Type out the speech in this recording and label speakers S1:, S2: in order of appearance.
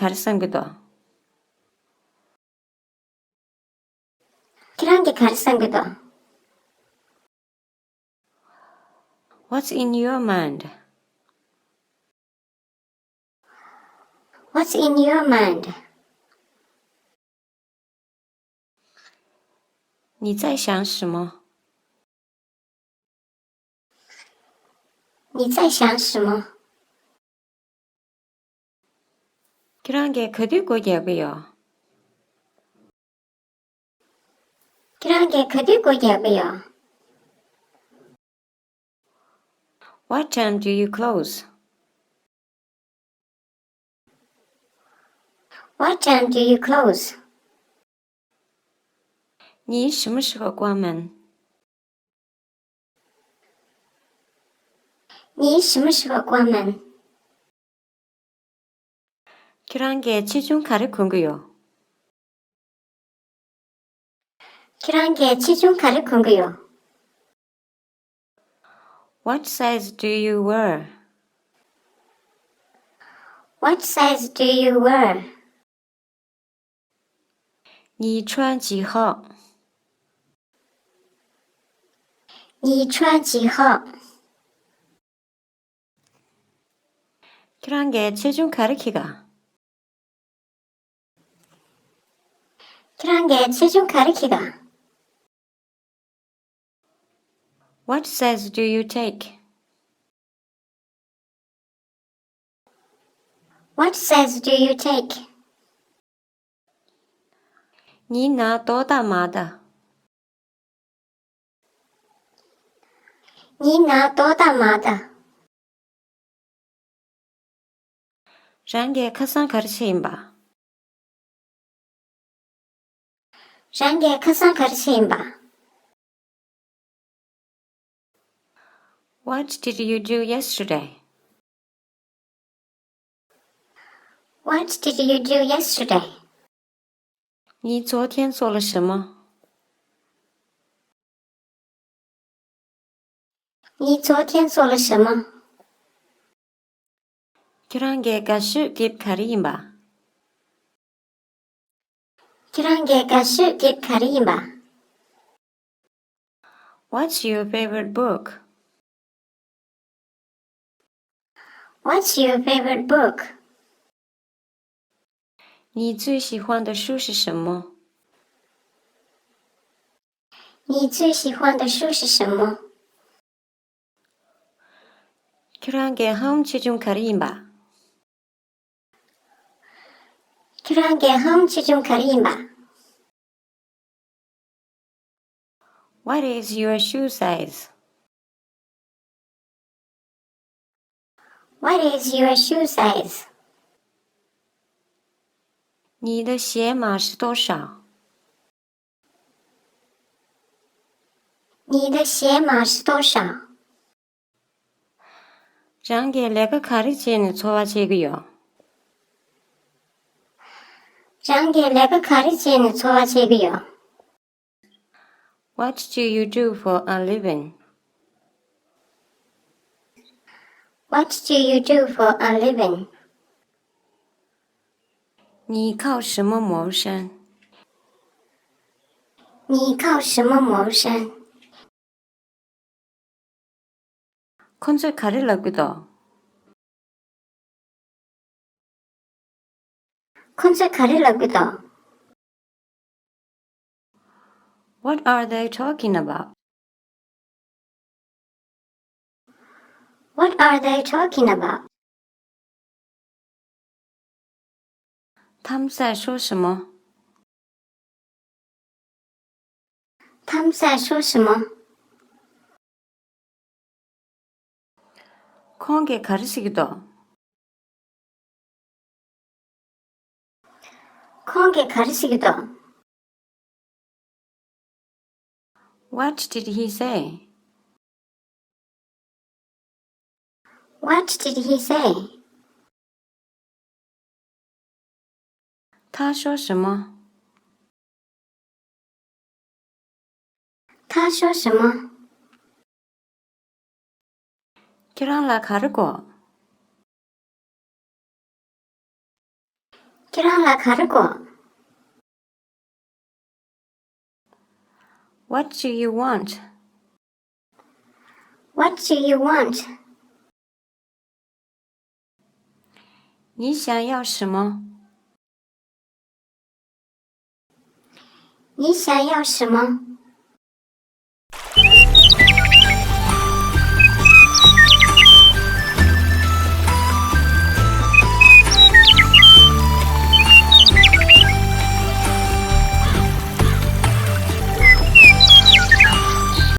S1: 가르쳤거든.
S2: 그런 게 가르쳤거든.
S1: What's in your mind?
S2: What's in your mind?
S1: 你在想什么？
S2: 你在想什么？
S1: 그런 게 그리고 예고요.
S2: 그런 게 그리고 예고요.
S1: What time do you close?
S2: What time do you close?
S1: 你什么时候关门？
S2: 你什么时候关门？
S1: 그런 게 체중 가르친 거요.
S2: 그런 게 체중 가르친 거요.
S1: What size do you wear?
S2: What size do you wear?
S1: 你穿几号？
S2: 你穿几号？
S1: 그런 게 체중 가르키가.
S2: 그런 게 체중 가르키가.
S1: What size do you take?
S2: What size do you take?
S1: 你拿多大码的？
S2: 你拿多大码的？
S1: 그런 게 가상 가르침바.
S2: 让给课上가르침吧。
S1: What did you do yesterday?
S2: What did you do yesterday?
S1: 你昨天做了什么？
S2: 你昨天做了什么？
S1: 그런 게 가수 딥 가리임바.
S2: 그런 게 가수 딥 가르침吧。
S1: What's your favorite book?
S2: What's your favorite book?
S1: 你最喜欢的书是什么？
S2: 你最喜欢的书是什么？
S1: 그런 게 험 체중 가리임바.
S2: 그런 게 체중 가르침吧。
S1: What is your shoe size?
S2: What is your shoe size?
S1: 你的鞋码是多少？
S2: 你的鞋码是多少？
S1: 그런 게 내가 가르치는 소화제고요.
S2: 让给那个가르치는 소화제고요.
S1: What do you do for a living?
S2: What do you do for a living?
S1: 你靠什么谋生？
S2: 你靠什么谋生？
S1: 콘서트 가려고도.
S2: 콘서트 가려고도.
S1: What are they talking about?
S2: What are they talking about?
S1: 他们在说什么？
S2: 他们在说什么？
S1: 그런 게 가르치기도.
S2: 그런 게 가르치기도.
S1: What did he say?
S2: What did he say?
S1: 他说什么？
S2: 他说什么？
S1: 그런 라 가르고.
S2: Kirala kargo.
S1: What do you want?
S2: What do you want?
S1: 你想要什么？
S2: 你想要什么？